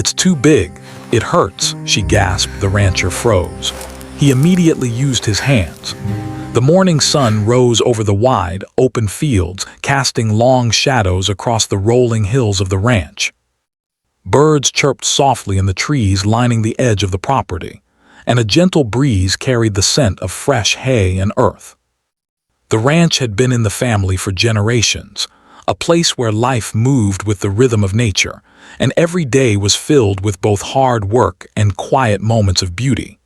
"It's too big. It hurts," she gasped. The rancher froze. He immediately used his hands. The morning sun rose over the wide, open fields, casting long shadows across the rolling hills of the ranch. Birds chirped softly in the trees lining the edge of the property, and a gentle breeze carried the scent of fresh hay and earth. The ranch had been in the family for generations, a place where life moved with the rhythm of nature, and every day was filled with both hard work and quiet moments of beauty.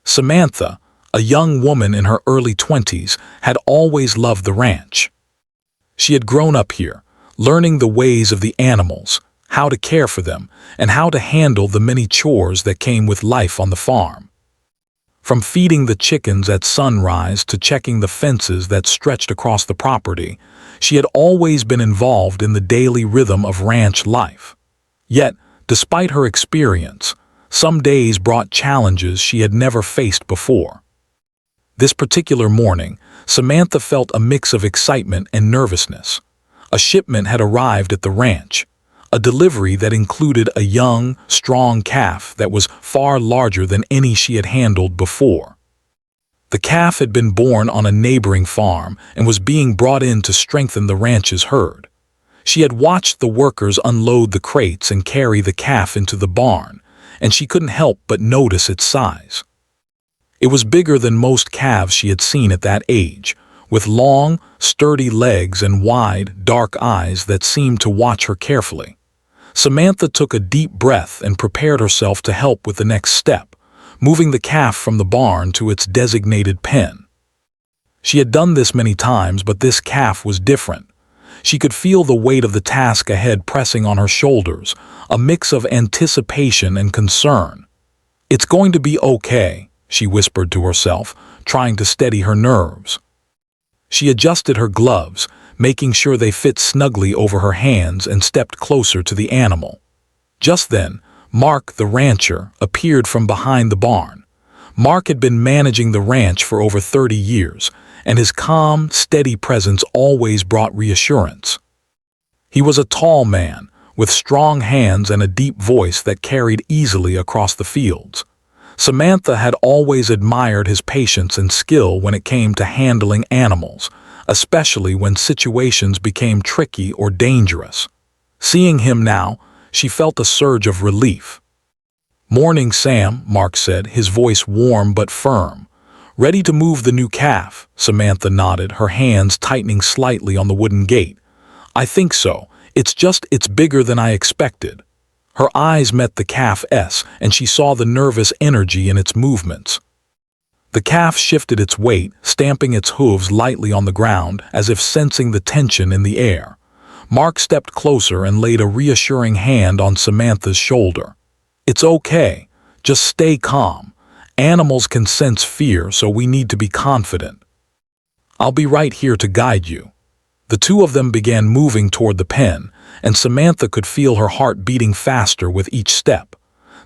Samantha, a young woman in her early 20s, had always loved the ranch. She had grown up here, learning the ways of the animals, how to care for them, and how to handle the many chores that came with life on the farm. From feeding the chickens at sunrise to checking the fences that stretched across the property, she had always been involved in the daily rhythm of ranch life. Yet, despite her experience, some days brought challenges she had never faced before. This particular morning, Samantha felt a mix of excitement and nervousness. A shipment had arrived at the ranch, a delivery that included a young, strong calf that was far larger than any she had handled before. The calf had been born on a neighboring farm and was being brought in to strengthen the ranch's herd. She had watched the workers unload the crates and carry the calf into the barn, and she couldn't help but notice its size. It was bigger than most calves she had seen at that age, with long, sturdy legs and wide, dark eyes that seemed to watch her carefully. Samantha took a deep breath and prepared herself to help with the next step, moving the calf from the barn to its designated pen. She had done this many times, but this calf was different. She could feel the weight of the task ahead pressing on her shoulders, a mix of anticipation and concern. "It's going to be okay," she whispered to herself, trying to steady her nerves. She adjusted her gloves, making sure they fit snugly over her hands, and stepped closer to the animal. Just then, Mark, the rancher, appeared from behind the barn. Mark had been managing the ranch for over 30 years, and his calm, steady presence always brought reassurance. He was a tall man, with strong hands and a deep voice that carried easily across the fields. Samantha had always admired his patience and skill when it came to handling animals, especially when situations became tricky or dangerous. Seeing him now, she felt a surge of relief. "Morning, Sam," Mark said, his voice warm but firm. "Ready to move the new calf?" Samantha nodded, her hands tightening slightly on the wooden gate. "I think so. It's bigger than I expected." Her eyes met the calf's, and she saw the nervous energy in its movements. The calf shifted its weight, stamping its hooves lightly on the ground, as if sensing the tension in the air. Mark stepped closer and laid a reassuring hand on Samantha's shoulder. "It's okay. Just stay calm. Animals can sense fear, so we need to be confident. I'll be right here to guide you." The two of them began moving toward the pen, and Samantha could feel her heart beating faster with each step.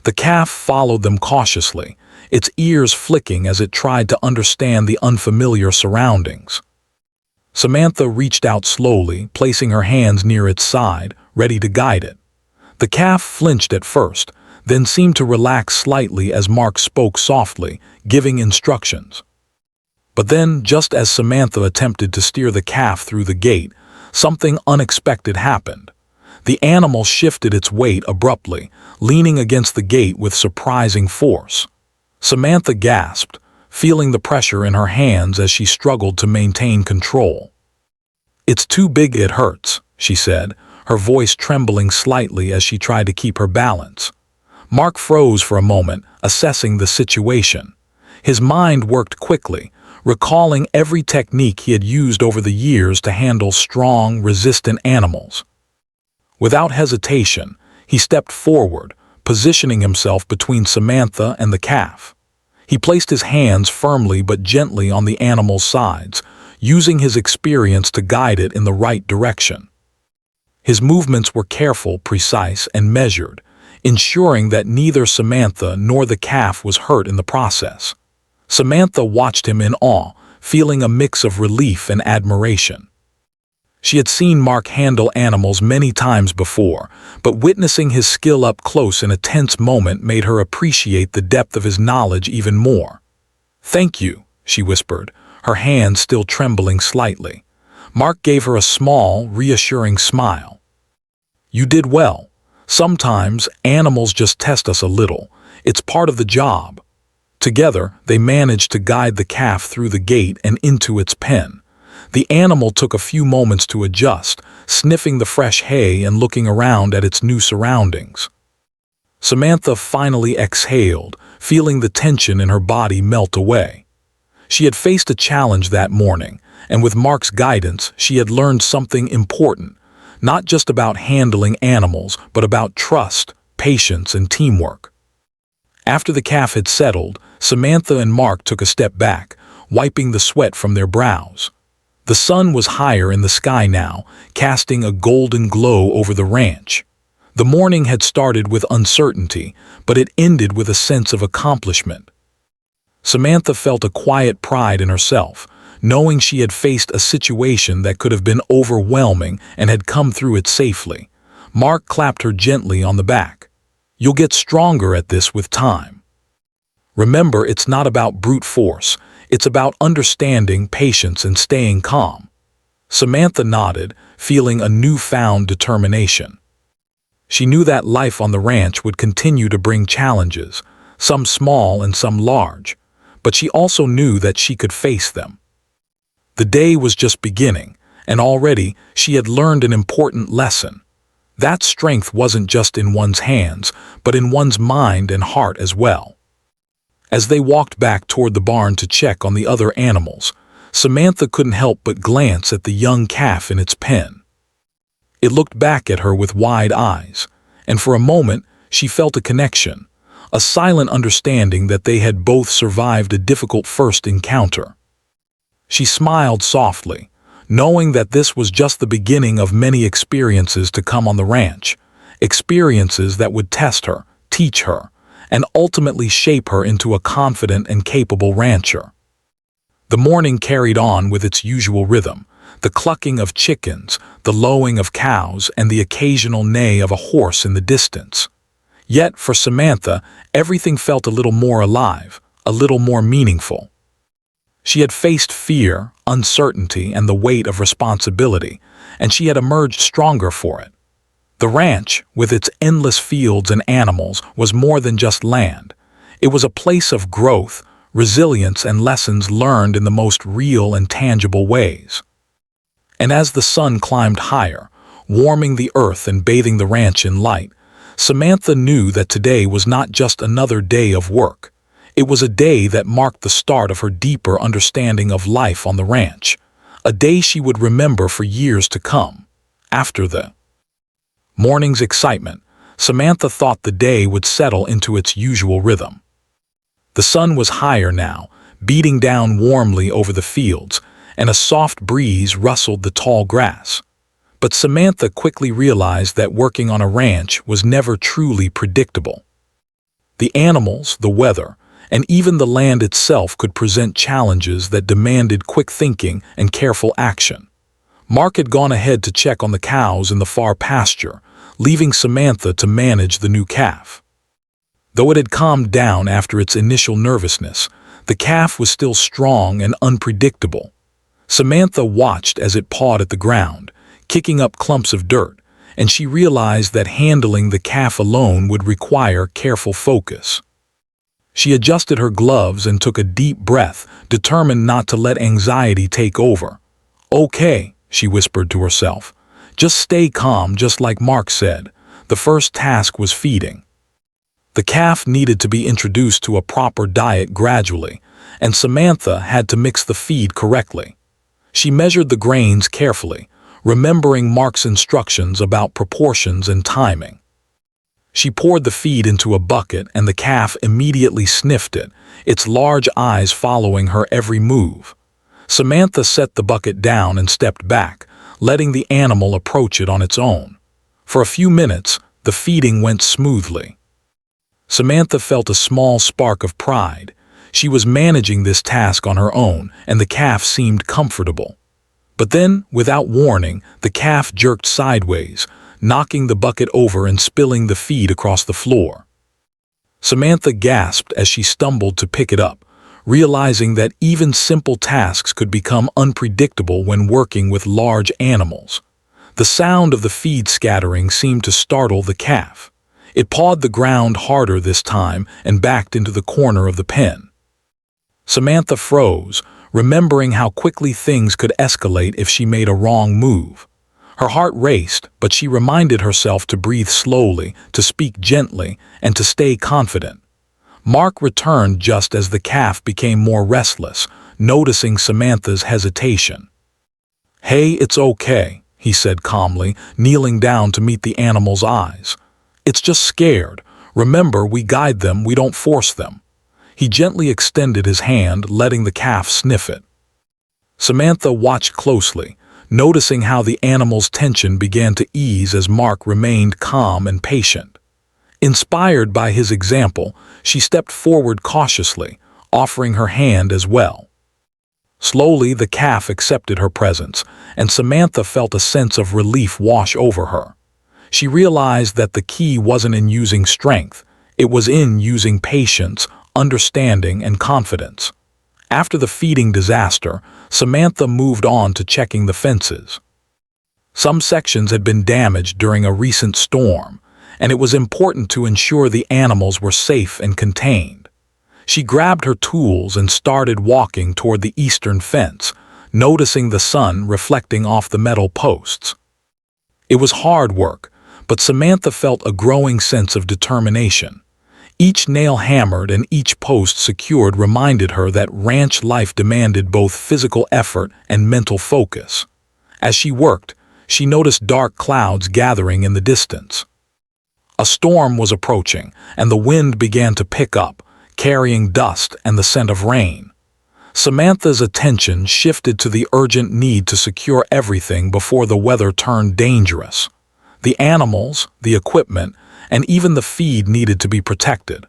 The calf followed them cautiously, its ears flicking as it tried to understand the unfamiliar surroundings. Samantha reached out slowly, placing her hands near its side, ready to guide it. The calf flinched at first, then seemed to relax slightly as Mark spoke softly, giving instructions. But then, just as Samantha attempted to steer the calf through the gate, something unexpected happened. The animal shifted its weight abruptly, leaning against the gate with surprising force. Samantha gasped, feeling the pressure in her hands as she struggled to maintain control. "It's too big, it hurts," she said, her voice trembling slightly as she tried to keep her balance. Mark froze for a moment, assessing the situation. His mind worked quickly, recalling every technique he had used over the years to handle strong, resistant animals. Without hesitation, he stepped forward, positioning himself between Samantha and the calf. He placed his hands firmly but gently on the animal's sides, using his experience to guide it in the right direction. His movements were careful, precise, and measured, ensuring that neither Samantha nor the calf was hurt in the process. Samantha watched him in awe, feeling a mix of relief and admiration. She had seen Mark handle animals many times before, but witnessing his skill up close in a tense moment made her appreciate the depth of his knowledge even more. "Thank you," she whispered, her hand still trembling slightly. Mark gave her a small, reassuring smile. "You did well. Sometimes animals just test us a little. It's part of the job." Together, they managed to guide the calf through the gate and into its pen. The animal took a few moments to adjust, sniffing the fresh hay and looking around at its new surroundings. Samantha finally exhaled, feeling the tension in her body melt away. She had faced a challenge that morning, and with Mark's guidance, she had learned something important, not just about handling animals, but about trust, patience, and teamwork. After the calf had settled, Samantha and Mark took a step back, wiping the sweat from their brows. The sun was higher in the sky now, casting a golden glow over the ranch. The morning had started with uncertainty, but it ended with a sense of accomplishment. Samantha felt a quiet pride in herself, knowing she had faced a situation that could have been overwhelming and had come through it safely. Mark clapped her gently on the back. "You'll get stronger at this with time. Remember, it's not about brute force. It's about understanding, patience, and staying calm." Samantha nodded, feeling a newfound determination. She knew that life on the ranch would continue to bring challenges, some small and some large, but she also knew that she could face them. The day was just beginning, and already she had learned an important lesson. That strength wasn't just in one's hands, but in one's mind and heart as well. As they walked back toward the barn to check on the other animals, Samantha couldn't help but glance at the young calf in its pen. It looked back at her with wide eyes, and for a moment she felt a connection, a silent understanding that they had both survived a difficult first encounter. She smiled softly, knowing that this was just the beginning of many experiences to come on the ranch, experiences that would test her, teach her, and ultimately shape her into a confident and capable rancher. The morning carried on with its usual rhythm, the clucking of chickens, the lowing of cows, and the occasional neigh of a horse in the distance. Yet, for Samantha, everything felt a little more alive, a little more meaningful. She had faced fear, uncertainty, and the weight of responsibility, and she had emerged stronger for it. The ranch, with its endless fields and animals, was more than just land. It was a place of growth, resilience, and lessons learned in the most real and tangible ways. And as the sun climbed higher, warming the earth and bathing the ranch in light, Samantha knew that today was not just another day of work. It was a day that marked the start of her deeper understanding of life on the ranch, a day she would remember for years to come. After the morning's excitement, Samantha thought the day would settle into its usual rhythm. The sun was higher now, beating down warmly over the fields, and a soft breeze rustled the tall grass. But Samantha quickly realized that working on a ranch was never truly predictable. The animals, the weather, and even the land itself could present challenges that demanded quick thinking and careful action. Mark had gone ahead to check on the cows in the far pasture, leaving Samantha to manage the new calf. Though it had calmed down after its initial nervousness, the calf was still strong and unpredictable. Samantha watched as it pawed at the ground, kicking up clumps of dirt, and she realized that handling the calf alone would require careful focus. She adjusted her gloves and took a deep breath, determined not to let anxiety take over. "Okay," she whispered to herself. "Just stay calm, just like Mark said." The first task was feeding. The calf needed to be introduced to a proper diet gradually, and Samantha had to mix the feed correctly. She measured the grains carefully, remembering Mark's instructions about proportions and timing. She poured the feed into a bucket, and the calf immediately sniffed it, its large eyes following her every move. Samantha set the bucket down and stepped back, letting the animal approach it on its own. For a few minutes, the feeding went smoothly. Samantha felt a small spark of pride. She was managing this task on her own, and the calf seemed comfortable. But then, without warning, the calf jerked sideways, knocking the bucket over and spilling the feed across the floor. Samantha gasped as she stumbled to pick it up, realizing that even simple tasks could become unpredictable when working with large animals. The sound of the feed scattering seemed to startle the calf. It pawed the ground harder this time and backed into the corner of the pen. Samantha froze, remembering how quickly things could escalate if she made a wrong move. Her heart raced, but she reminded herself to breathe slowly, to speak gently, and to stay confident. Mark returned just as the calf became more restless, noticing Samantha's hesitation. "Hey, it's okay," he said calmly, kneeling down to meet the animal's eyes. "It's just scared. Remember, we guide them, we don't force them." He gently extended his hand, letting the calf sniff it. Samantha watched closely, noticing how the animal's tension began to ease as Mark remained calm and patient. Inspired by his example, she stepped forward cautiously, offering her hand as well. Slowly, the calf accepted her presence, and Samantha felt a sense of relief wash over her. She realized that the key wasn't in using strength, it was in using patience, understanding, and confidence. After the feeding disaster, Samantha moved on to checking the fences. Some sections had been damaged during a recent storm, and it was important to ensure the animals were safe and contained. She grabbed her tools and started walking toward the eastern fence, noticing the sun reflecting off the metal posts. It was hard work, but Samantha felt a growing sense of determination. Each nail hammered and each post secured reminded her that ranch life demanded both physical effort and mental focus. As she worked, she noticed dark clouds gathering in the distance. A storm was approaching, and the wind began to pick up, carrying dust and the scent of rain. Samantha's attention shifted to the urgent need to secure everything before the weather turned dangerous. The animals, the equipment, and even the feed needed to be protected.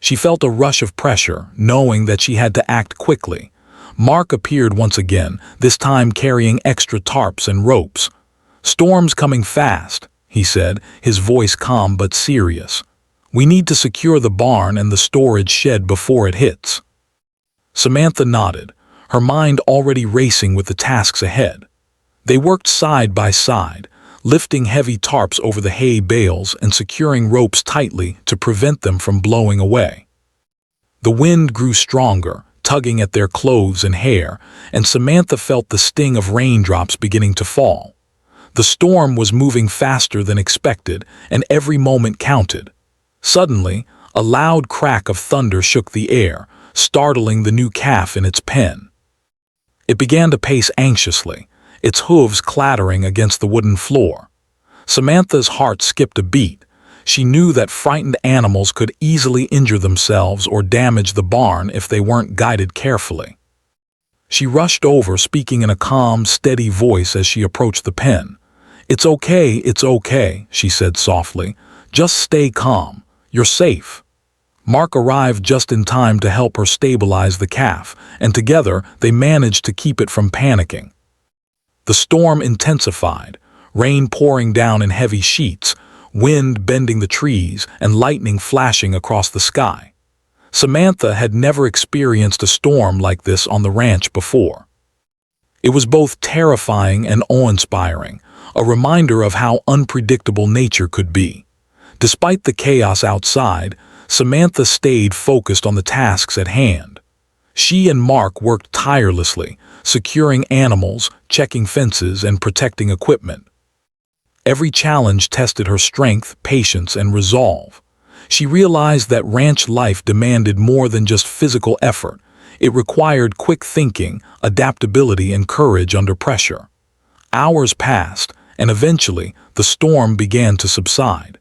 She felt a rush of pressure, knowing that she had to act quickly. Mark appeared once again, this time carrying extra tarps and ropes. "Storm's coming fast," he said, his voice calm but serious. "We need to secure the barn and the storage shed before it hits." Samantha nodded, her mind already racing with the tasks ahead. They worked side by side, lifting heavy tarps over the hay bales and securing ropes tightly to prevent them from blowing away. The wind grew stronger, tugging at their clothes and hair, and Samantha felt the sting of raindrops beginning to fall. The storm was moving faster than expected, and every moment counted. Suddenly, a loud crack of thunder shook the air, startling the new calf in its pen. It began to pace anxiously, its hooves clattering against the wooden floor. Samantha's heart skipped a beat. She knew that frightened animals could easily injure themselves or damage the barn if they weren't guided carefully. She rushed over, speaking in a calm, steady voice as she approached the pen. It's okay," she said softly. "Just stay calm. You're safe." Mark arrived just in time to help her stabilize the calf, and together they managed to keep it from panicking. The storm intensified, rain pouring down in heavy sheets, wind bending the trees, and lightning flashing across the sky. Samantha had never experienced a storm like this on the ranch before. It was both terrifying and awe-inspiring, a reminder of how unpredictable nature could be. Despite the chaos outside, Samantha stayed focused on the tasks at hand. She and Mark worked tirelessly, securing animals, checking fences, and protecting equipment. Every challenge tested her strength, patience, and resolve. She realized that ranch life demanded more than just physical effort. It required quick thinking, adaptability, and courage under pressure. Hours passed, and eventually, the storm began to subside.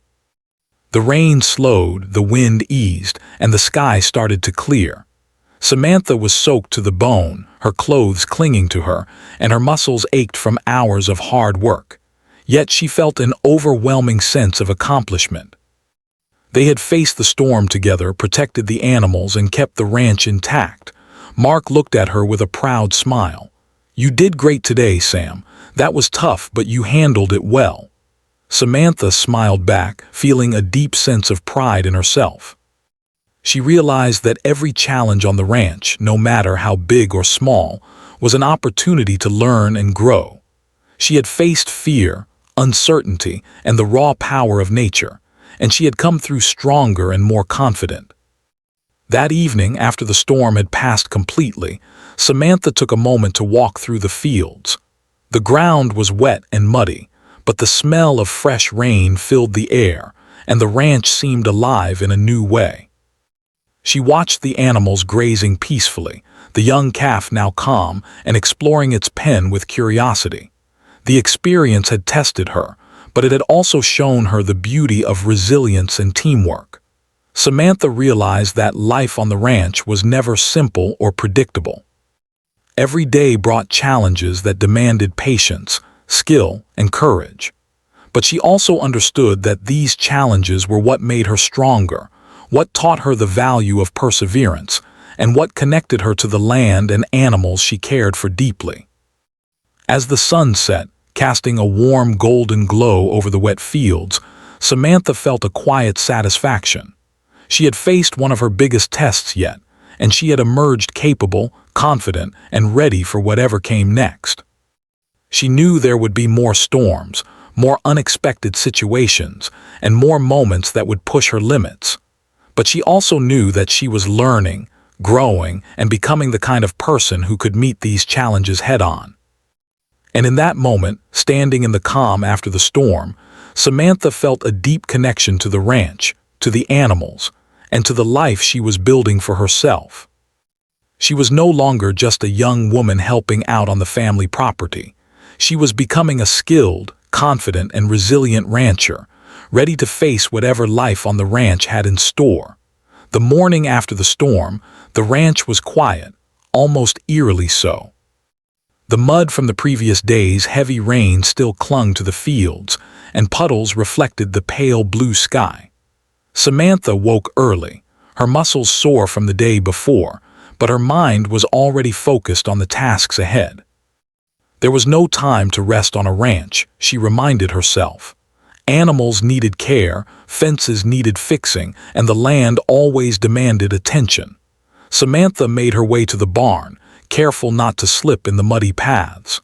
The rain slowed, the wind eased, and the sky started to clear. Samantha was soaked to the bone, her clothes clinging to her, and her muscles ached from hours of hard work. Yet she felt an overwhelming sense of accomplishment. They had faced the storm together, protected the animals, and kept the ranch intact. Mark looked at her with a proud smile. "You did great today, Sam. That was tough, but you handled it well." Samantha smiled back, feeling a deep sense of pride in herself. She realized that every challenge on the ranch, no matter how big or small, was an opportunity to learn and grow. She had faced fear, uncertainty, and the raw power of nature, and she had come through stronger and more confident. That evening, after the storm had passed completely, Samantha took a moment to walk through the fields. The ground was wet and muddy, but the smell of fresh rain filled the air, and the ranch seemed alive in a new way. She watched the animals grazing peacefully, the young calf now calm and exploring its pen with curiosity. The experience had tested her, but it had also shown her the beauty of resilience and teamwork. Samantha realized that life on the ranch was never simple or predictable. Every day brought challenges that demanded patience, skill, and courage. But she also understood that these challenges were what made her stronger, what taught her the value of perseverance, and what connected her to the land and animals she cared for deeply. As the sun set, casting a warm golden glow over the wet fields, Samantha felt a quiet satisfaction. She had faced one of her biggest tests yet, and she had emerged capable, confident, and ready for whatever came next. She knew there would be more storms, more unexpected situations, and more moments that would push her limits. But she also knew that she was learning, growing, and becoming the kind of person who could meet these challenges head-on. And in that moment, standing in the calm after the storm, Samantha felt a deep connection to the ranch, to the animals, and to the life she was building for herself. She was no longer just a young woman helping out on the family property. She was becoming a skilled, confident, and resilient rancher, ready to face whatever life on the ranch had in store. The morning after the storm, the ranch was quiet, almost eerily so. The mud from the previous day's heavy rain still clung to the fields, and puddles reflected the pale blue sky. Samantha woke early, her muscles sore from the day before, but her mind was already focused on the tasks ahead. There was no time to rest on a ranch, she reminded herself. Animals needed care, fences needed fixing, and the land always demanded attention. Samantha made her way to the barn, careful not to slip in the muddy paths.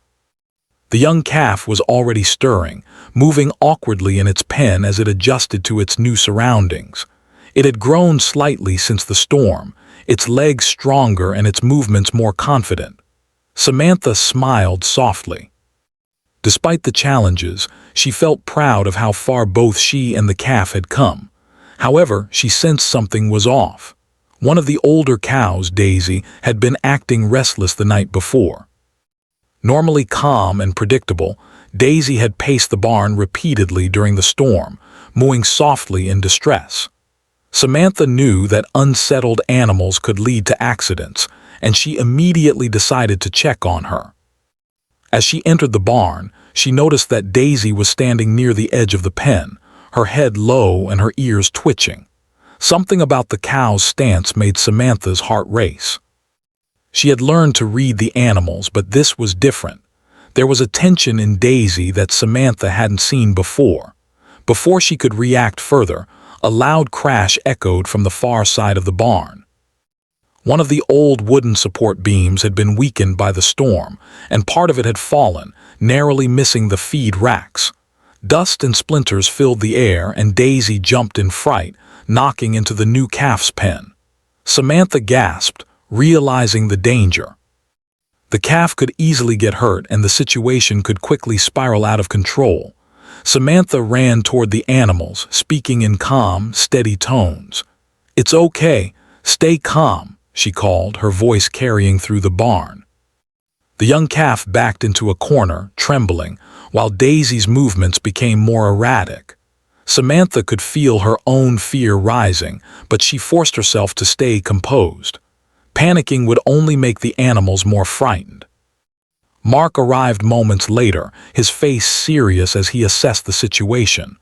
The young calf was already stirring, moving awkwardly in its pen as it adjusted to its new surroundings. It had grown slightly since the storm, its legs stronger and its movements more confident. Samantha smiled softly. Despite the challenges, she felt proud of how far both she and the calf had come. However, she sensed something was off. One of the older cows, Daisy, had been acting restless the night before. Normally calm and predictable, Daisy had paced the barn repeatedly during the storm, mooing softly in distress. Samantha knew that unsettled animals could lead to accidents, and she immediately decided to check on her. As she entered the barn, she noticed that Daisy was standing near the edge of the pen, her head low and her ears twitching. Something about the cow's stance made Samantha's heart race. She had learned to read the animals, but this was different. There was a tension in Daisy that Samantha hadn't seen before. Before she could react further, a loud crash echoed from the far side of the barn. One of the old wooden support beams had been weakened by the storm, and part of it had fallen, narrowly missing the feed racks. Dust and splinters filled the air, and Daisy jumped in fright, knocking into the new calf's pen. Samantha gasped, realizing the danger. The calf could easily get hurt, and the situation could quickly spiral out of control. Samantha ran toward the animals, speaking in calm, steady tones. "It's okay. Stay calm," she called, her voice carrying through the barn. The young calf backed into a corner, trembling, while Daisy's movements became more erratic. Samantha could feel her own fear rising, but she forced herself to stay composed. Panicking would only make the animals more frightened. Mark arrived moments later, his face serious as he assessed the situation.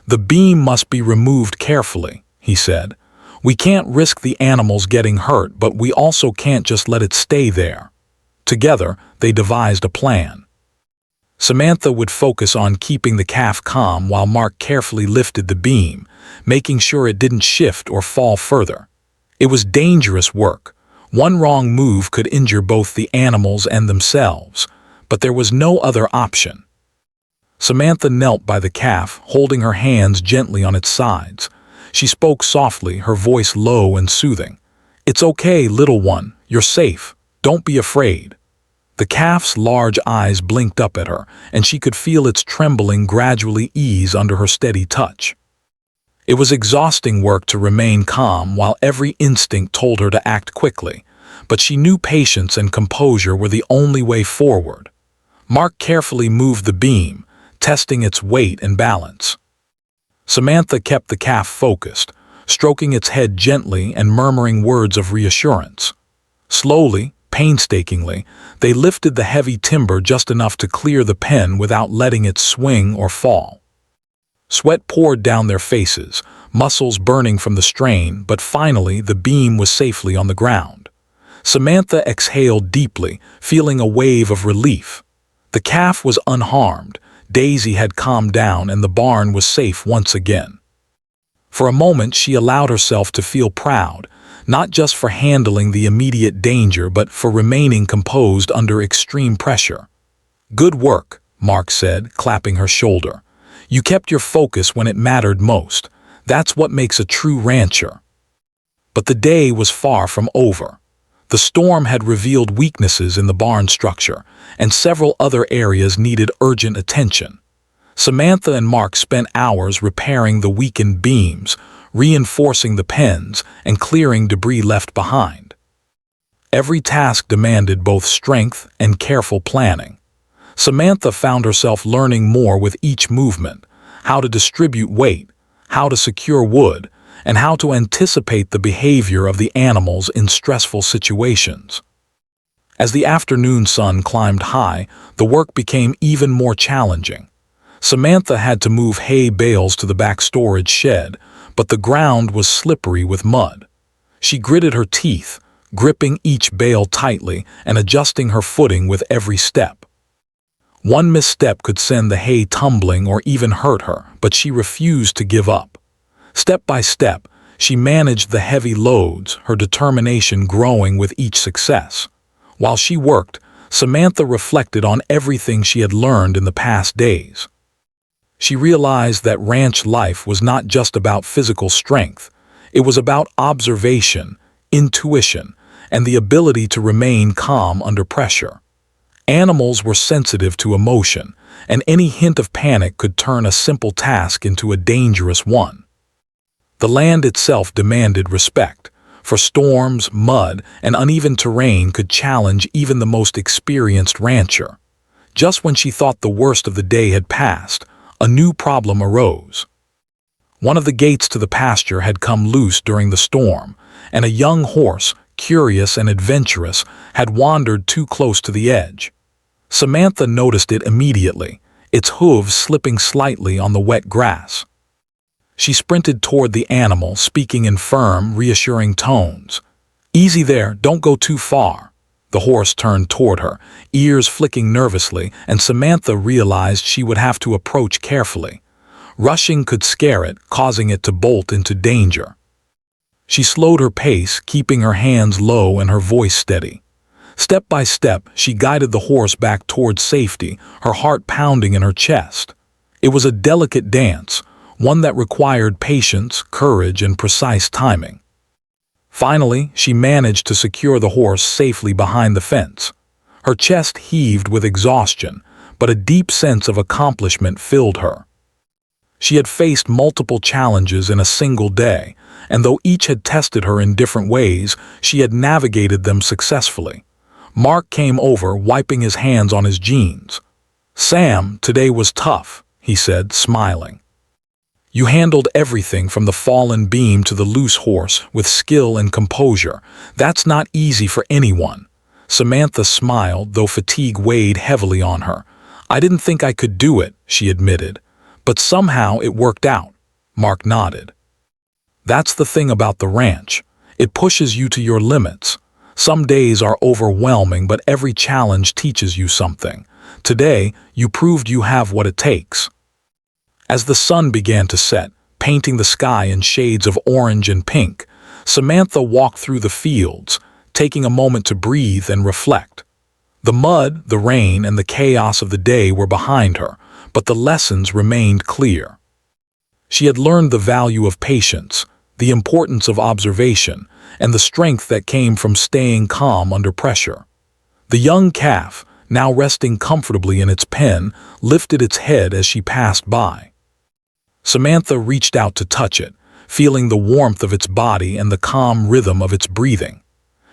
"The beam must be removed carefully," he said. "We can't risk the animals getting hurt, but we also can't just let it stay there." Together, they devised a plan. Samantha would focus on keeping the calf calm while Mark carefully lifted the beam, making sure it didn't shift or fall further. It was dangerous work. One wrong move could injure both the animals and themselves, but there was no other option. Samantha knelt by the calf, holding her hands gently on its sides. She spoke softly, her voice low and soothing. "It's okay, little one. You're safe. Don't be afraid." The calf's large eyes blinked up at her, and she could feel its trembling gradually ease under her steady touch. It was exhausting work to remain calm while every instinct told her to act quickly, but she knew patience and composure were the only way forward. Mark carefully moved the beam, testing its weight and balance. Samantha kept the calf focused, stroking its head gently and murmuring words of reassurance. Slowly, painstakingly, they lifted the heavy timber just enough to clear the pen without letting it swing or fall. Sweat poured down their faces, muscles burning from the strain, but finally the beam was safely on the ground. Samantha exhaled deeply, feeling a wave of relief. The calf was unharmed, Daisy had calmed down, and the barn was safe once again. For a moment she allowed herself to feel proud, not just for handling the immediate danger but for remaining composed under extreme pressure. "Good work," Mark said, clapping her shoulder. "You kept your focus when it mattered most. That's what makes a true rancher." But the day was far from over. The storm had revealed weaknesses in the barn structure, and several other areas needed urgent attention. Samantha and Mark spent hours repairing the weakened beams, reinforcing the pens, and clearing debris left behind. Every task demanded both strength and careful planning. Samantha found herself learning more with each movement: how to distribute weight, how to secure wood, and how to anticipate the behavior of the animals in stressful situations. As the afternoon sun climbed high, the work became even more challenging. Samantha had to move hay bales to the back storage shed, but the ground was slippery with mud. She gritted her teeth, gripping each bale tightly and adjusting her footing with every step. One misstep could send the hay tumbling or even hurt her, but she refused to give up. Step by step, she managed the heavy loads, her determination growing with each success. While she worked, Samantha reflected on everything she had learned in the past days. She realized that ranch life was not just about physical strength. It was about observation, intuition, and the ability to remain calm under pressure. Animals were sensitive to emotion, and any hint of panic could turn a simple task into a dangerous one. The land itself demanded respect, for storms, mud, and uneven terrain could challenge even the most experienced rancher. Just when she thought the worst of the day had passed, a new problem arose. One of the gates to the pasture had come loose during the storm, and a young horse, curious and adventurous, had wandered too close to the edge. Samantha noticed it immediately, its hooves slipping slightly on the wet grass. She sprinted toward the animal, speaking in firm, reassuring tones. "Easy there, don't go too far." The horse turned toward her, ears flicking nervously, and Samantha realized she would have to approach carefully. Rushing could scare it, causing it to bolt into danger. She slowed her pace, keeping her hands low and her voice steady. Step by step, she guided the horse back toward safety, her heart pounding in her chest. It was a delicate dance, one that required patience, courage, and precise timing. Finally, she managed to secure the horse safely behind the fence. Her chest heaved with exhaustion, but a deep sense of accomplishment filled her. She had faced multiple challenges in a single day, and though each had tested her in different ways, she had navigated them successfully. Mark came over, wiping his hands on his jeans. "Sam, today was tough," he said, smiling. "You handled everything from the fallen beam to the loose horse with skill and composure. That's not easy for anyone." Samantha smiled, though fatigue weighed heavily on her. "I didn't think I could do it," she admitted. "But somehow it worked out." Mark nodded. "That's the thing about the ranch. It pushes you to your limits. Some days are overwhelming, but every challenge teaches you something. Today, you proved you have what it takes. As the sun began to set, painting the sky in shades of orange and pink, Samantha walked through the fields, taking a moment to breathe and reflect. The mud, the rain, and the chaos of the day were behind her, but the lessons remained clear. She had learned the value of patience, the importance of observation, and the strength that came from staying calm under pressure. The young calf, now resting comfortably in its pen, lifted its head as she passed by. Samantha reached out to touch it, feeling the warmth of its body and the calm rhythm of its breathing.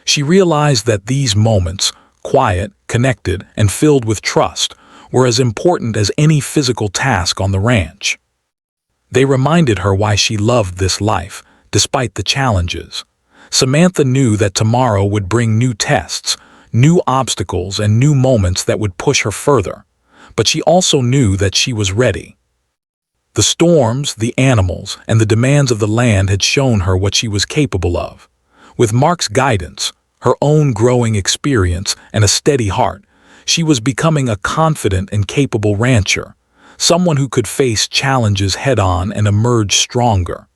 She realized that these moments, quiet, connected, and filled with trust, were as important as any physical task on the ranch. They reminded her why she loved this life, despite the challenges. Samantha knew that tomorrow would bring new tests, new obstacles, and new moments that would push her further. But she also knew that she was ready. The storms, the animals, and the demands of the land had shown her what she was capable of. With Mark's guidance, her own growing experience, and a steady heart, she was becoming a confident and capable rancher, someone who could face challenges head-on and emerge stronger.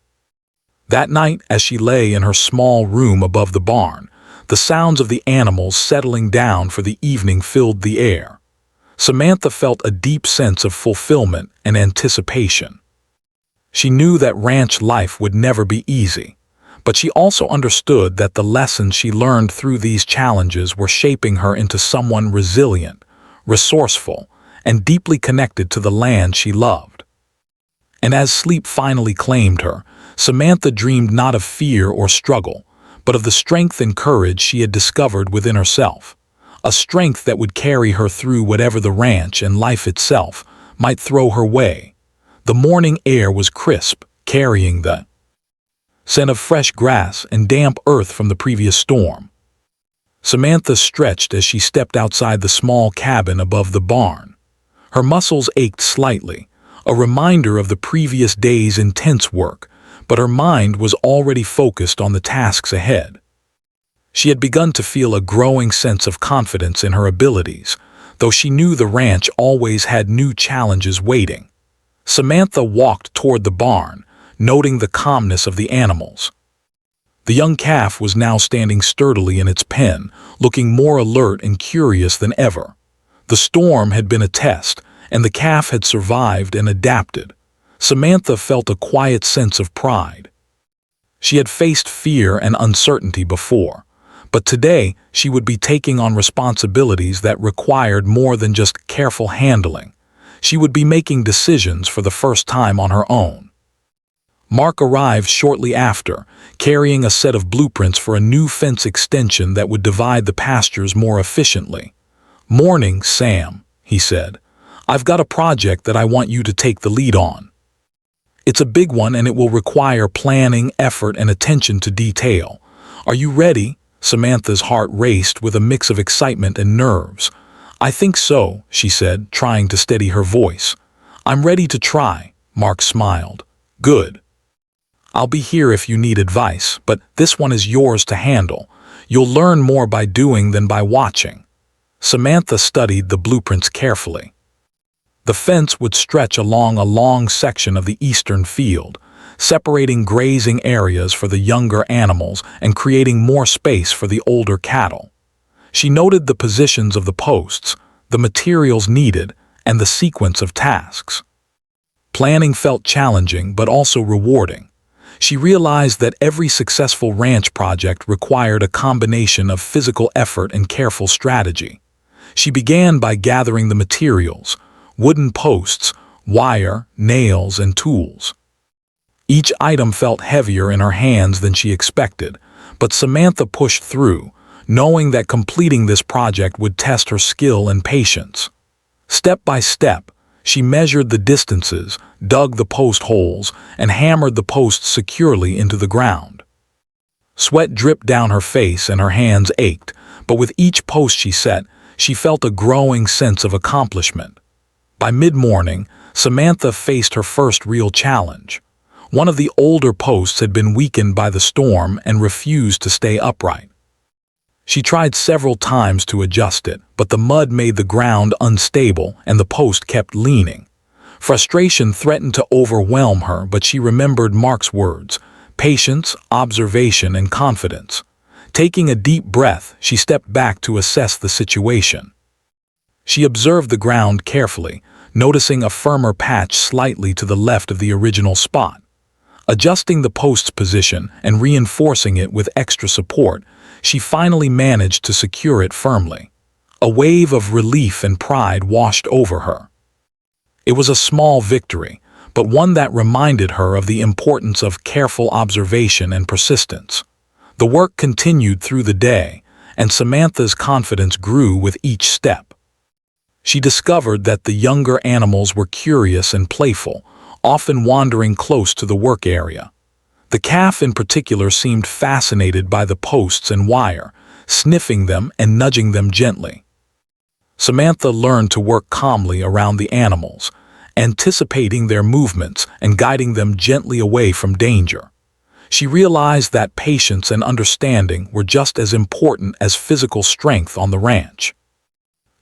That night, as she lay in her small room above the barn, the sounds of the animals settling down for the evening filled the air. Samantha felt a deep sense of fulfillment and anticipation. She knew that ranch life would never be easy, but she also understood that the lessons she learned through these challenges were shaping her into someone resilient, resourceful, and deeply connected to the land she loved. And as sleep finally claimed her, Samantha dreamed not of fear or struggle, but of the strength and courage she had discovered within herself, a strength that would carry her through whatever the ranch and life itself might throw her way. The morning air was crisp, carrying the scent of fresh grass and damp earth from the previous storm. Samantha stretched as she stepped outside the small cabin above the barn. Her muscles ached slightly, a reminder of the previous day's intense work, but her mind was already focused on the tasks ahead. She had begun to feel a growing sense of confidence in her abilities, though she knew the ranch always had new challenges waiting. Samantha walked toward the barn, noting the calmness of the animals. The young calf was now standing sturdily in its pen, looking more alert and curious than ever. The storm had been a test, and the calf had survived and adapted. Samantha felt a quiet sense of pride. She had faced fear and uncertainty before, but today she would be taking on responsibilities that required more than just careful handling. She would be making decisions for the first time on her own. Mark arrived shortly after, carrying a set of blueprints for a new fence extension that would divide the pastures more efficiently. "Morning, Sam," he said. "I've got a project that I want you to take the lead on. It's a big one and it will require planning, effort, and attention to detail. Are you ready?" Samantha's heart raced with a mix of excitement and nerves. "I think so," she said, trying to steady her voice. "I'm ready to try," Mark smiled. "Good. I'll be here if you need advice, but this one is yours to handle. You'll learn more by doing than by watching." Samantha studied the blueprints carefully. The fence would stretch along a long section of the eastern field, separating grazing areas for the younger animals and creating more space for the older cattle. She noted the positions of the posts, the materials needed, and the sequence of tasks. Planning felt challenging but also rewarding. She realized that every successful ranch project required a combination of physical effort and careful strategy. She began by gathering the materials: wooden posts, wire, nails, and tools. Each item felt heavier in her hands than she expected, but Samantha pushed through, knowing that completing this project would test her skill and patience. Step by step, she measured the distances, dug the post holes, and hammered the posts securely into the ground. Sweat dripped down her face and her hands ached, but with each post she set, she felt a growing sense of accomplishment. By mid-morning, Samantha faced her first real challenge. One of the older posts had been weakened by the storm and refused to stay upright. She tried several times to adjust it, but the mud made the ground unstable and the post kept leaning. Frustration threatened to overwhelm her, but she remembered Mark's words: patience, observation, and confidence. Taking a deep breath, she stepped back to assess the situation. She observed the ground carefully, noticing a firmer patch slightly to the left of the original spot. Adjusting the post's position and reinforcing it with extra support, she finally managed to secure it firmly. A wave of relief and pride washed over her. It was a small victory, but one that reminded her of the importance of careful observation and persistence. The work continued through the day, and Samantha's confidence grew with each step. She discovered that the younger animals were curious and playful, often wandering close to the work area. The calf in particular seemed fascinated by the posts and wire, sniffing them and nudging them gently. Samantha learned to work calmly around the animals, anticipating their movements and guiding them gently away from danger. She realized that patience and understanding were just as important as physical strength on the ranch.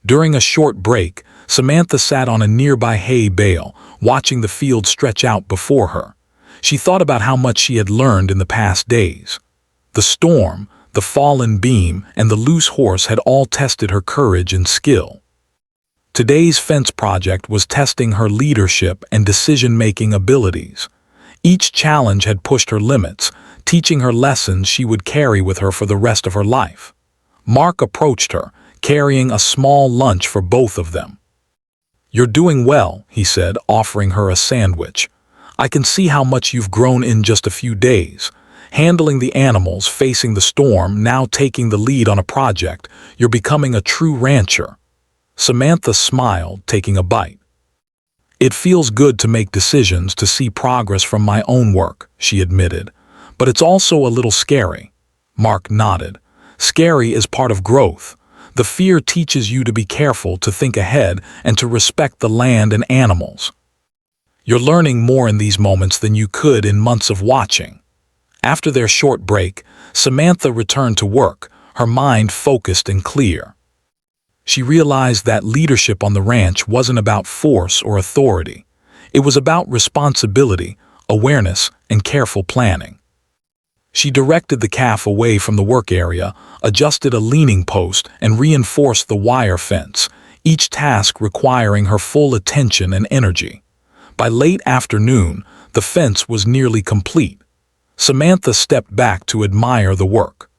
During a short break, Samantha sat on a nearby hay bale, watching the field stretch out before her. She thought about how much she had learned in the past days. The storm, the fallen beam, and the loose horse had all tested her courage and skill. Today's fence project was testing her leadership and decision-making abilities. Each challenge had pushed her limits, teaching her lessons she would carry with her for the rest of her life. Mark approached her, carrying a small lunch for both of them. "You're doing well," he said, offering her a sandwich. "I can see how much you've grown in just a few days. Handling the animals, facing the storm, now taking the lead on a project. You're becoming a true rancher." Samantha smiled, taking a bite. "It feels good to make decisions, to see progress from my own work," she admitted. "But it's also a little scary." Mark nodded. "Scary is part of growth. The fear teaches you to be careful, to think ahead, and to respect the land and animals. You're learning more in these moments than you could in months of watching." After their short break, Samantha returned to work, her mind focused and clear. She realized that leadership on the ranch wasn't about force or authority. It was about responsibility, awareness, and careful planning. She directed the calf away from the work area, adjusted a leaning post, and reinforced the wire fence, each task requiring her full attention and energy. By late afternoon, the fence was nearly complete. Samantha stepped back to admire the work.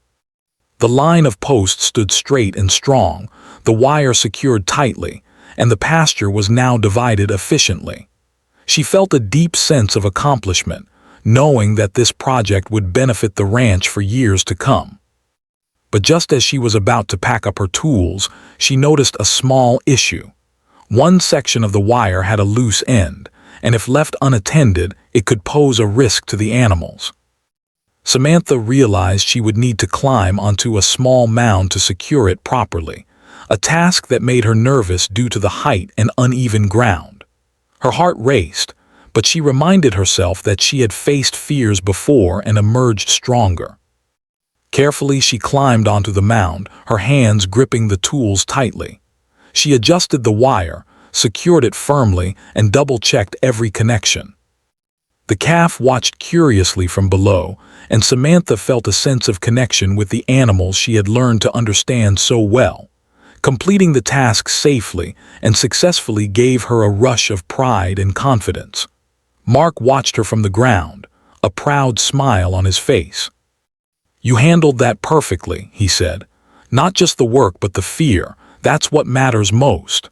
The line of posts stood straight and strong, the wire secured tightly, and the pasture was now divided efficiently. She felt a deep sense of accomplishment, knowing that this project would benefit the ranch for years to come. But just as she was about to pack up her tools, she noticed a small issue. One section of the wire had a loose end, and if left unattended, it could pose a risk to the animals. Samantha realized she would need to climb onto a small mound to secure it properly, a task that made her nervous due to the height and uneven ground. Her heart raced, but she reminded herself that she had faced fears before and emerged stronger. Carefully, she climbed onto the mound, her hands gripping the tools tightly. She adjusted the wire, secured it firmly, and double-checked every connection. The calf watched curiously from below, and Samantha felt a sense of connection with the animals she had learned to understand so well. Completing the task safely and successfully gave her a rush of pride and confidence. Mark watched her from the ground, a proud smile on his face. "You handled that perfectly," he said. "Not just the work, but the fear. That's what matters most."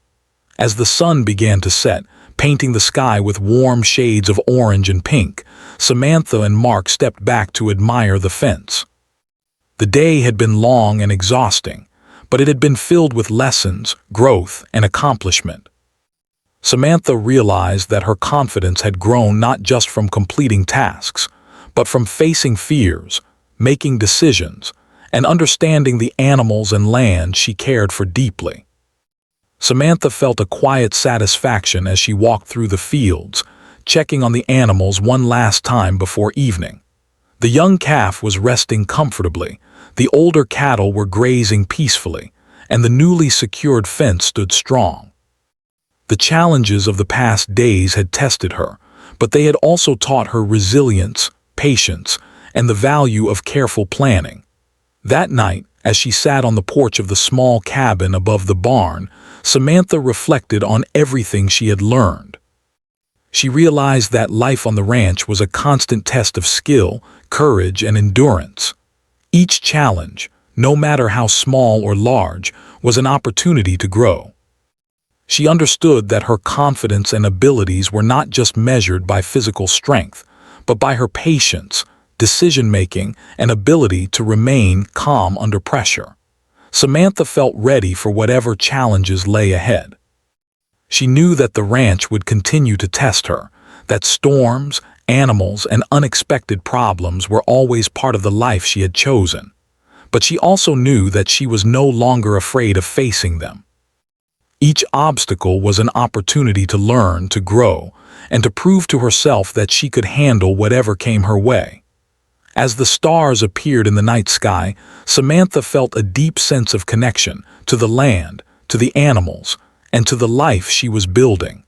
As the sun began to set, painting the sky with warm shades of orange and pink, Samantha and Mark stepped back to admire the fence. The day had been long and exhausting, but it had been filled with lessons, growth, and accomplishment. Samantha realized that her confidence had grown not just from completing tasks, but from facing fears, making decisions, and understanding the animals and land she cared for deeply. Samantha felt a quiet satisfaction as she walked through the fields, checking on the animals one last time before evening. The young calf was resting comfortably, the older cattle were grazing peacefully, and the newly secured fence stood strong. The challenges of the past days had tested her, but they had also taught her resilience, patience, and the value of careful planning. That night, as she sat on the porch of the small cabin above the barn, Samantha reflected on everything she had learned. She realized that life on the ranch was a constant test of skill, courage, and endurance. Each challenge, no matter how small or large, was an opportunity to grow. She understood that her confidence and abilities were not just measured by physical strength, but by her patience, decision-making, and ability to remain calm under pressure. Samantha felt ready for whatever challenges lay ahead. She knew that the ranch would continue to test her, that storms, animals, and unexpected problems were always part of the life she had chosen. But she also knew that she was no longer afraid of facing them. Each obstacle was an opportunity to learn, to grow, and to prove to herself that she could handle whatever came her way. As the stars appeared in the night sky, Samantha felt a deep sense of connection to the land, to the animals, and to the life she was building.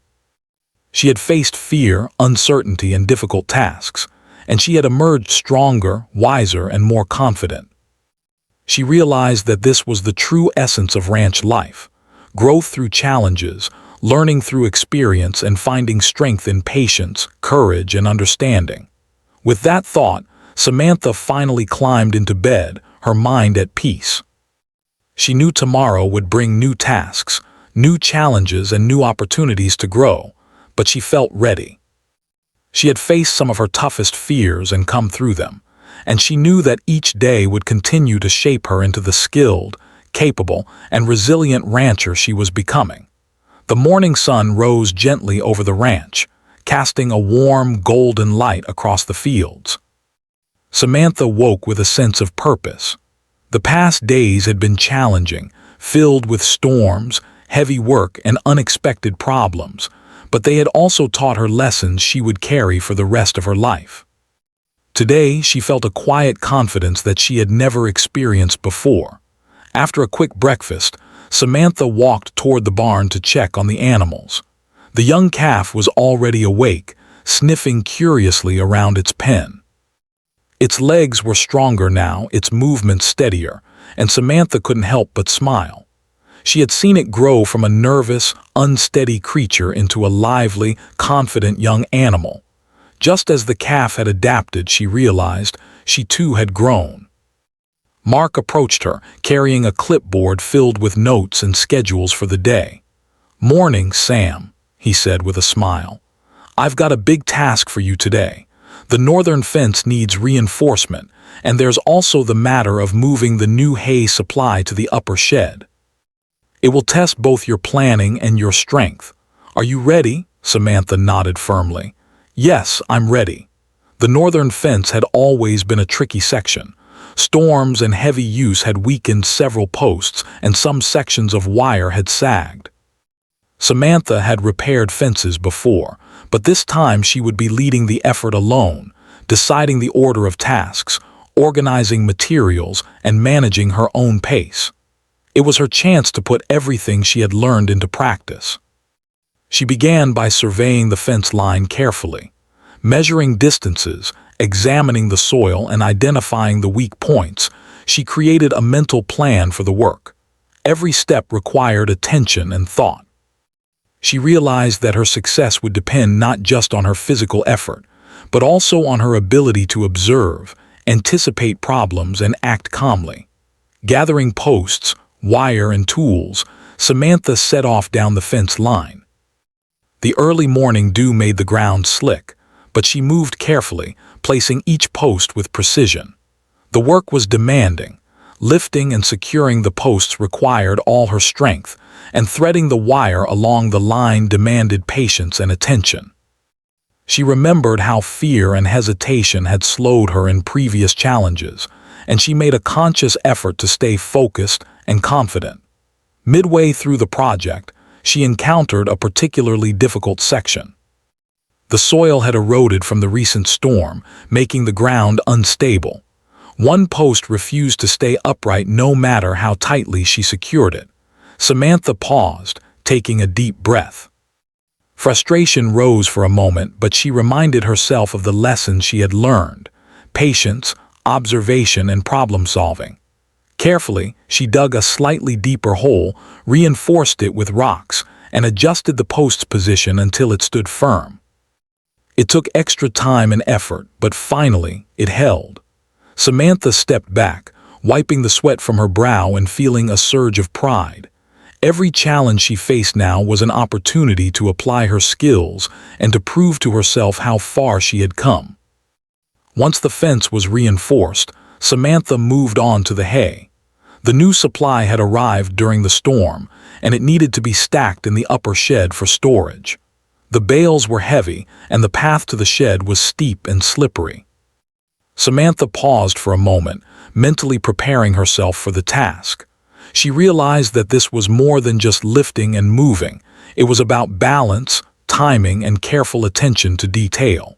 She had faced fear, uncertainty, and difficult tasks, and she had emerged stronger, wiser, and more confident. She realized that this was the true essence of ranch life: growth through challenges, learning through experience, and finding strength in patience, courage, and understanding. With that thought, Samantha finally climbed into bed, her mind at peace. She knew tomorrow would bring new tasks, new challenges, and new opportunities to grow, but she felt ready. She had faced some of her toughest fears and come through them, and she knew that each day would continue to shape her into the skilled, capable, and resilient rancher she was becoming. The morning sun rose gently over the ranch, casting a warm, golden light across the fields. Samantha woke with a sense of purpose. The past days had been challenging, filled with storms, heavy work, and unexpected problems, but they had also taught her lessons she would carry for the rest of her life. Today, she felt a quiet confidence that she had never experienced before. After a quick breakfast, Samantha walked toward the barn to check on the animals. The young calf was already awake, sniffing curiously around its pen. Its legs were stronger now, its movements steadier, and Samantha couldn't help but smile. She had seen it grow from a nervous, unsteady creature into a lively, confident young animal. Just as the calf had adapted, she realized she too had grown. Mark approached her, carrying a clipboard filled with notes and schedules for the day. "Morning, Sam," he said with a smile. "I've got a big task for you today. The northern fence needs reinforcement, and there's also the matter of moving the new hay supply to the upper shed. It will test both your planning and your strength. Are you ready?" Samantha nodded firmly. "Yes, I'm ready." The northern fence had always been a tricky section. Storms and heavy use had weakened several posts, and some sections of wire had sagged. Samantha had repaired fences before, but this time she would be leading the effort alone, deciding the order of tasks, organizing materials, and managing her own pace. It was her chance to put everything she had learned into practice. She began by surveying the fence line carefully, measuring distances, examining the soil, and identifying the weak points. She created a mental plan for the work. Every step required attention and thought. She realized that her success would depend not just on her physical effort, but also on her ability to observe, anticipate problems, and act calmly. Gathering posts, wire, and tools, Samantha set off down the fence line. The early morning dew made the ground slick, but she moved carefully, placing each post with precision. The work was demanding. Lifting and securing the posts required all her strength, and threading the wire along the line demanded patience and attention. She remembered how fear and hesitation had slowed her in previous challenges, and she made a conscious effort to stay focused and confident. Midway through the project, she encountered a particularly difficult section. The soil had eroded from the recent storm, making the ground unstable. One post refused to stay upright no matter how tightly she secured it. Samantha paused, taking a deep breath. Frustration rose for a moment, but she reminded herself of the lessons she had learned: patience, observation, and problem-solving. Carefully, she dug a slightly deeper hole, reinforced it with rocks, and adjusted the post's position until it stood firm. It took extra time and effort, but finally, it held. Samantha stepped back, wiping the sweat from her brow and feeling a surge of pride. Every challenge she faced now was an opportunity to apply her skills and to prove to herself how far she had come. Once the fence was reinforced, Samantha moved on to the hay. The new supply had arrived during the storm, and it needed to be stacked in the upper shed for storage. The bales were heavy, and the path to the shed was steep and slippery. Samantha paused for a moment, mentally preparing herself for the task. She realized that this was more than just lifting and moving. It was about balance, timing, and careful attention to detail.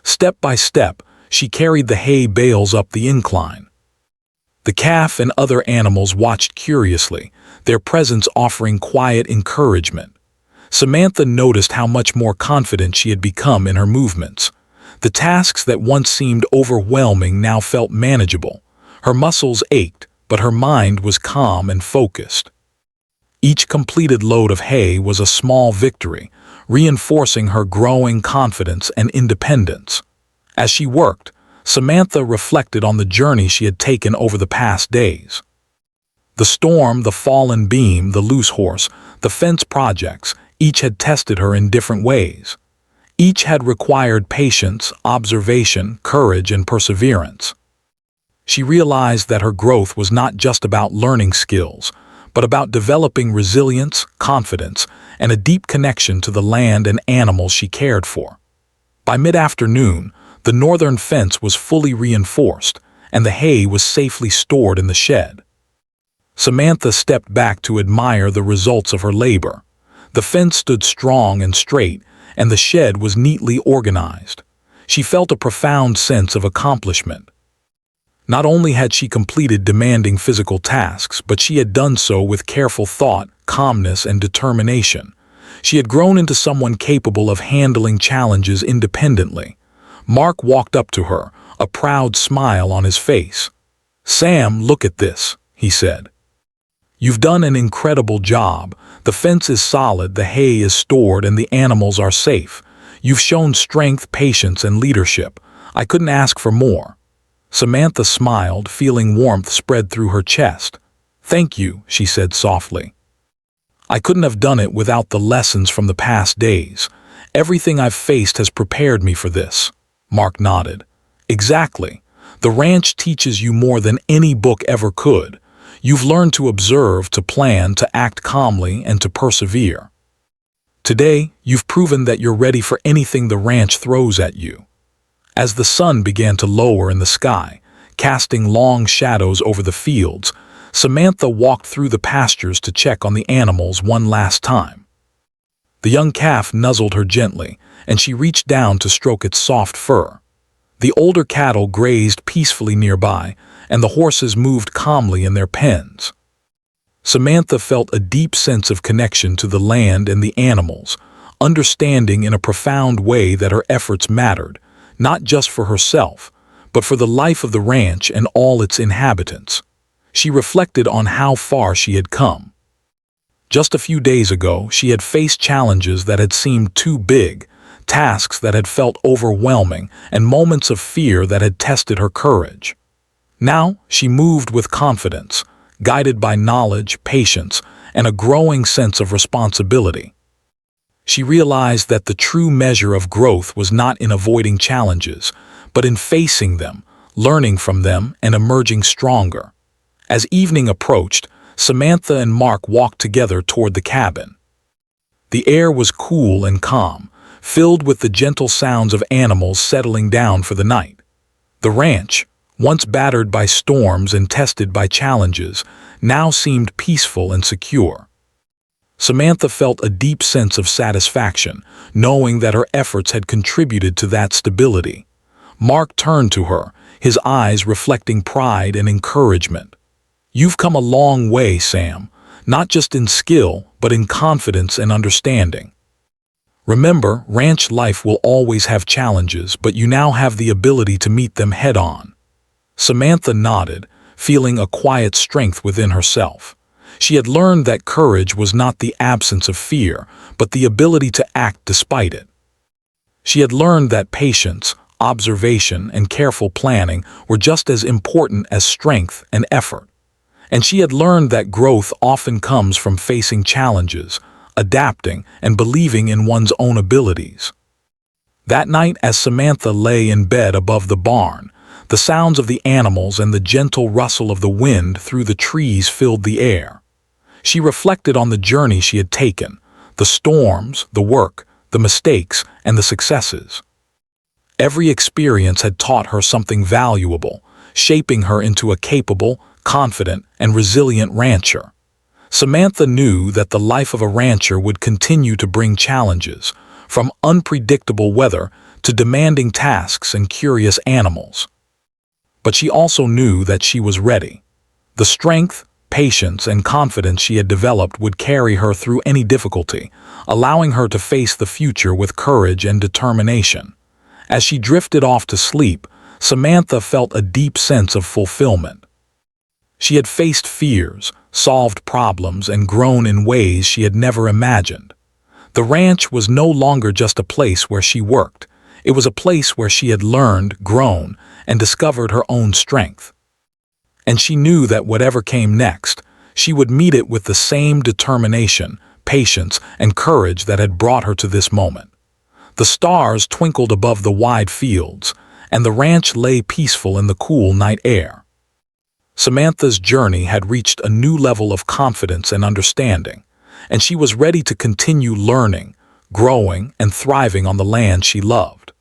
Step by step, she carried the hay bales up the incline. The calf and other animals watched curiously, their presence offering quiet encouragement. Samantha noticed how much more confident she had become in her movements. The tasks that once seemed overwhelming now felt manageable. Her muscles ached, but her mind was calm and focused. Each completed load of hay was a small victory, reinforcing her growing confidence and independence. As she worked, Samantha reflected on the journey she had taken over the past days. The storm, the fallen beam, the loose horse, the fence projects, each had tested her in different ways. Each had required patience, observation, courage, and perseverance. She realized that her growth was not just about learning skills, but about developing resilience, confidence, and a deep connection to the land and animals she cared for. By mid-afternoon, the northern fence was fully reinforced, and the hay was safely stored in the shed. Samantha stepped back to admire the results of her labor. The fence stood strong and straight, and the shed was neatly organized. She felt a profound sense of accomplishment. Not only had she completed demanding physical tasks, but she had done so with careful thought, calmness, and determination. She had grown into someone capable of handling challenges independently. Mark walked up to her, a proud smile on his face. "Sam, look at this," he said. "You've done an incredible job. The fence is solid, the hay is stored, and the animals are safe. You've shown strength, patience, and leadership. I couldn't ask for more." Samantha smiled, feeling warmth spread through her chest. "Thank you," she said softly. "I couldn't have done it without the lessons from the past days. Everything I've faced has prepared me for this." Mark nodded. "Exactly. The ranch teaches you more than any book ever could. You've learned to observe, to plan, to act calmly, and to persevere. Today, you've proven that you're ready for anything the ranch throws at you." As the sun began to lower in the sky, casting long shadows over the fields, Samantha walked through the pastures to check on the animals one last time. The young calf nuzzled her gently, and she reached down to stroke its soft fur. The older cattle grazed peacefully nearby, and the horses moved calmly in their pens. Samantha felt a deep sense of connection to the land and the animals, understanding in a profound way that her efforts mattered, not just for herself, but for the life of the ranch and all its inhabitants. She reflected on how far she had come. Just a few days ago, she had faced challenges that had seemed too big, tasks that had felt overwhelming, and moments of fear that had tested her courage. Now, she moved with confidence, guided by knowledge, patience, and a growing sense of responsibility. She realized that the true measure of growth was not in avoiding challenges, but in facing them, learning from them, and emerging stronger. As evening approached, Samantha and Mark walked together toward the cabin. The air was cool and calm, filled with the gentle sounds of animals settling down for the night. The ranch, once battered by storms and tested by challenges, now seemed peaceful and secure. Samantha felt a deep sense of satisfaction, knowing that her efforts had contributed to that stability. Mark turned to her, his eyes reflecting pride and encouragement. "You've come a long way, Sam, not just in skill, but in confidence and understanding. Remember, ranch life will always have challenges, but you now have the ability to meet them head-on." Samantha nodded, feeling a quiet strength within herself. She had learned that courage was not the absence of fear, but the ability to act despite it. She had learned that patience, observation, and careful planning were just as important as strength and effort. And she had learned that growth often comes from facing challenges, adapting, and believing in one's own abilities. That night, as Samantha lay in bed above the barn, the sounds of the animals and the gentle rustle of the wind through the trees filled the air. She reflected on the journey she had taken, the storms, the work, the mistakes, and the successes. Every experience had taught her something valuable, shaping her into a capable, confident, and resilient rancher. Samantha knew that the life of a rancher would continue to bring challenges, from unpredictable weather to demanding tasks and curious animals. But she also knew that she was ready. The strength, patience, and confidence she had developed would carry her through any difficulty, allowing her to face the future with courage and determination. As she drifted off to sleep, Samantha felt a deep sense of fulfillment. She had faced fears, solved problems, and grown in ways she had never imagined. The ranch was no longer just a place where she worked. It was a place where she had learned, grown, and discovered her own strength. And she knew that whatever came next, she would meet it with the same determination, patience, and courage that had brought her to this moment. The stars twinkled above the wide fields, and the ranch lay peaceful in the cool night air. Samantha's journey had reached a new level of confidence and understanding, and she was ready to continue learning, growing, and thriving on the land she loved.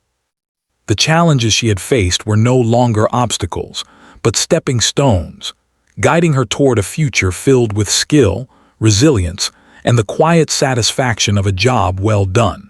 The challenges she had faced were no longer obstacles, but stepping stones, guiding her toward a future filled with skill, resilience, and the quiet satisfaction of a job well done.